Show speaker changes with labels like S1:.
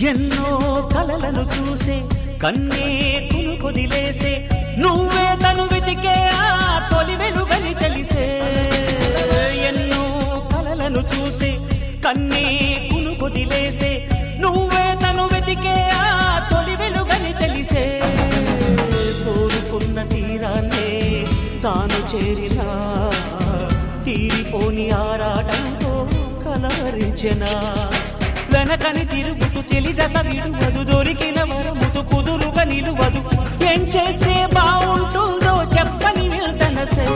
S1: ఎన్నో కలలను చూసే కన్నే కొదిలేసే నువ్వే తను వెతికే ఆ తొలి వెలుగని తెలిసే ఎన్నో కలలను చూసే కన్నే కొదిలేసే నువ్వే తను వెతికే ఆ తొలి వెలుగని తెలిసే కోరుకున్న తీరాన్నే తాను చేరినా తీరిపోని ఆరాటంతో కలవరించెనా వెనకని తిరుగుతూ చెలి జత విడువదు దొరికిన వరముతు కుదురుగా నిలువదు ఏం చేస్తే బాగుంటుందో చెప్పని నిల్తనసే